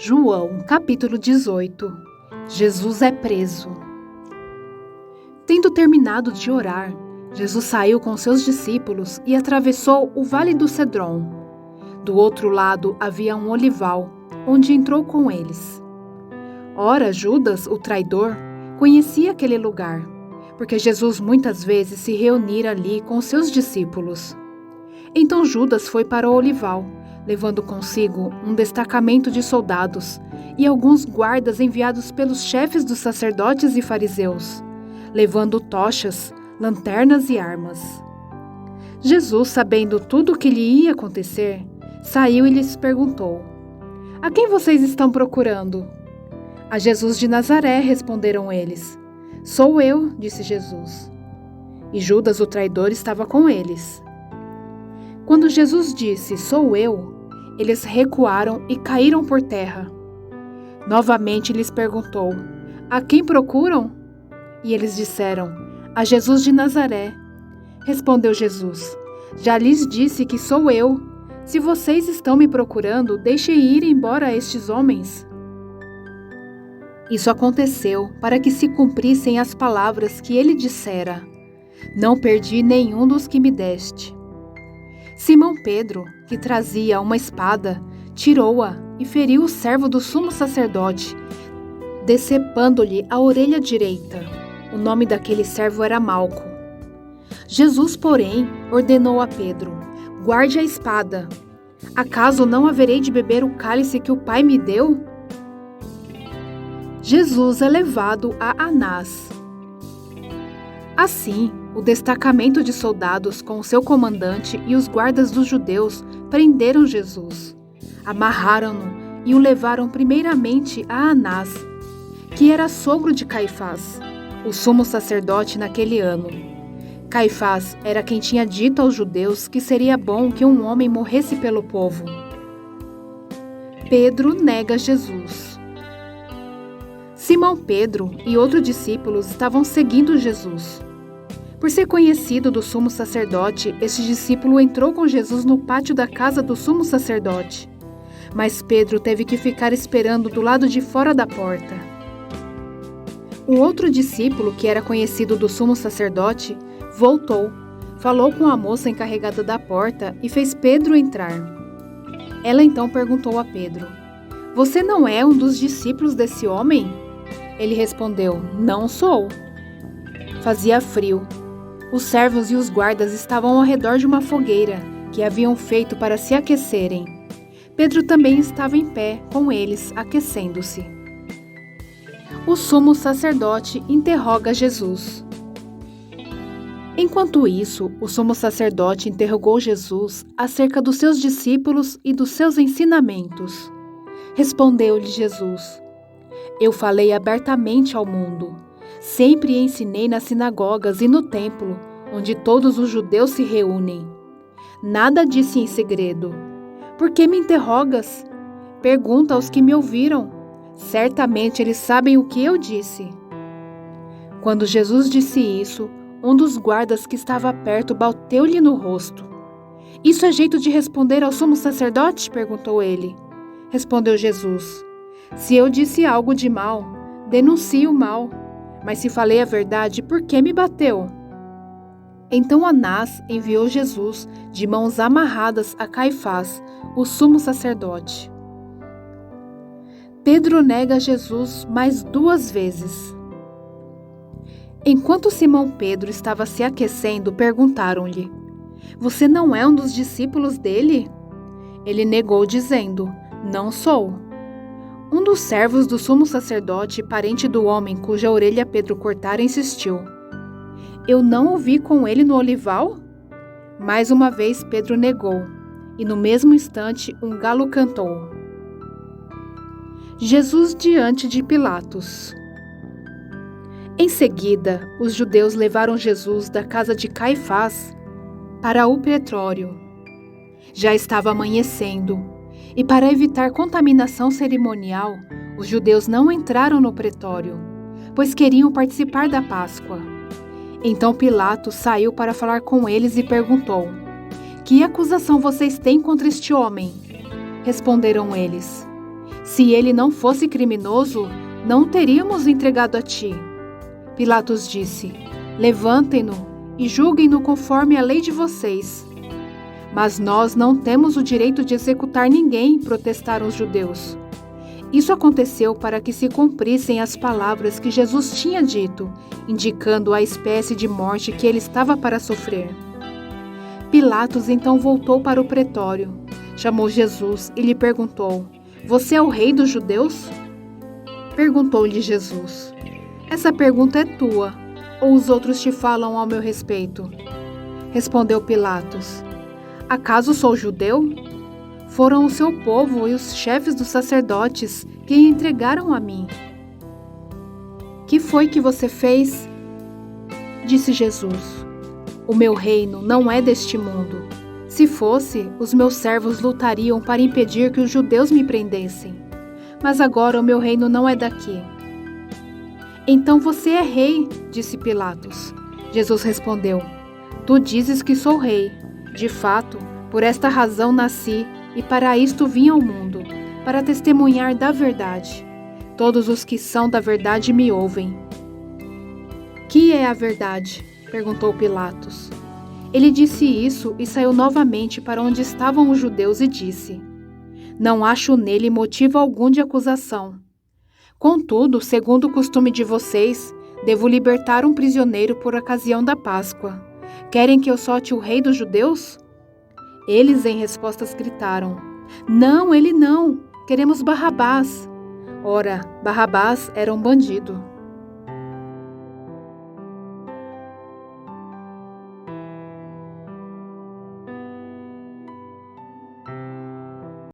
João, capítulo 18. Jesus é preso. Tendo terminado de orar, Jesus saiu com seus discípulos e atravessou o vale do Cedron. Do outro lado havia um olival, onde entrou com eles. Ora, Judas, o traidor, conhecia aquele lugar, porque Jesus muitas vezes se reunira ali com seus discípulos. Então Judas foi para o olival, levando consigo um destacamento de soldados e alguns guardas enviados pelos chefes dos sacerdotes e fariseus, levando tochas, lanternas e armas. Jesus, sabendo tudo o que lhe ia acontecer, saiu e lhes perguntou: "A quem vocês estão procurando?" "A Jesus de Nazaré", responderam eles. "Sou eu", disse Jesus. E Judas, o traidor, estava com eles. Quando Jesus disse, "Sou eu", eles recuaram e caíram por terra. Novamente lhes perguntou: "A quem procuram?" E eles disseram: "A Jesus de Nazaré." Respondeu Jesus: "Já lhes disse que sou eu. Se vocês estão me procurando, deixem ir embora estes homens." Isso aconteceu para que se cumprissem as palavras que ele dissera: "Não perdi nenhum dos que me deste." Simão Pedro, que trazia uma espada, tirou-a e feriu o servo do sumo sacerdote, decepando-lhe a orelha direita. O nome daquele servo era Malco. Jesus, porém, ordenou a Pedro: "Guarde a espada. Acaso não haverei de beber o cálice que o Pai me deu?" Jesus é levado a Anás. Assim, o destacamento de soldados com o seu comandante e os guardas dos judeus prenderam Jesus, amarraram-no e o levaram primeiramente a Anás, que era sogro de Caifás, o sumo sacerdote naquele ano. Caifás era quem tinha dito aos judeus que seria bom que um homem morresse pelo povo. Pedro nega Jesus. Simão Pedro e outros discípulos estavam seguindo Jesus. Por ser conhecido do sumo sacerdote, este discípulo entrou com Jesus no pátio da casa do sumo sacerdote. Mas Pedro teve que ficar esperando do lado de fora da porta. Um outro discípulo, que era conhecido do sumo sacerdote, voltou, falou com a moça encarregada da porta e fez Pedro entrar. Ela então perguntou a Pedro: "Você não é um dos discípulos desse homem?" Ele respondeu: "Não sou." Fazia frio. Os servos e os guardas estavam ao redor de uma fogueira que haviam feito para se aquecerem. Pedro também estava em pé com eles, aquecendo-se. O sumo sacerdote interroga Jesus. Enquanto isso, o sumo sacerdote interrogou Jesus acerca dos seus discípulos e dos seus ensinamentos. Respondeu-lhe Jesus: "Eu falei abertamente ao mundo. Sempre ensinei nas sinagogas e no templo, onde todos os judeus se reúnem. Nada disse em segredo. Por que me interrogas? Pergunta aos que me ouviram. Certamente eles sabem o que eu disse." Quando Jesus disse isso, um dos guardas que estava perto bateu-lhe no rosto. "Isso é jeito de responder ao sumo sacerdote?" perguntou ele. Respondeu Jesus: "Se eu disse algo de mal, denuncie o mal. Mas se falei a verdade, por que me bateu?" Então Anás enviou Jesus de mãos amarradas a Caifás, o sumo sacerdote. Pedro nega Jesus mais 2 vezes. Enquanto Simão Pedro estava se aquecendo, perguntaram-lhe: "Você não é um dos discípulos dele?" Ele negou, dizendo: "Não sou." Um dos servos do sumo sacerdote, parente do homem cuja orelha Pedro cortara, insistiu: "Eu não o vi com ele no olival?" Mais uma vez Pedro negou, e no mesmo instante um galo cantou. Jesus diante de Pilatos. Em seguida, os judeus levaram Jesus da casa de Caifás para o pretório. Já estava amanhecendo, e para evitar contaminação cerimonial, os judeus não entraram no pretório, pois queriam participar da Páscoa. Então Pilatos saiu para falar com eles e perguntou: "Que acusação vocês têm contra este homem?" Responderam eles: Se ele não fosse criminoso, não o teríamos entregado a ti. Pilatos disse: levantem-no e julguem-no conforme a lei de vocês. Mas nós não temos o direito de executar ninguém, protestaram os judeus. Isso aconteceu para que se cumprissem as palavras que Jesus tinha dito, indicando a espécie de morte que ele estava para sofrer. Pilatos então voltou para o pretório, chamou Jesus e lhe perguntou: você é o rei dos judeus? Perguntou-lhe Jesus: essa pergunta é tua, ou os outros te falam ao meu respeito? Respondeu Pilatos: acaso sou judeu? Foram o seu povo e os chefes dos sacerdotes que o entregaram a mim. Que foi que você fez? Disse Jesus: o meu reino não é deste mundo. Se fosse, os meus servos lutariam para impedir que os judeus me prendessem. Mas agora o meu reino não é daqui. Então você é rei, disse Pilatos. Jesus respondeu: tu dizes que sou rei. De fato, por esta razão nasci e para isto vim ao mundo, para testemunhar da verdade. Todos os que são da verdade me ouvem. Que é a verdade? Perguntou Pilatos. Ele disse isso e saiu novamente para onde estavam os judeus e disse: não acho nele motivo algum de acusação. Contudo, segundo o costume de vocês, devo libertar um prisioneiro por ocasião da Páscoa. Querem que eu solte o rei dos judeus? Eles, em respostas, gritaram: não, ele não! Queremos Barrabás! Ora, Barrabás era um bandido.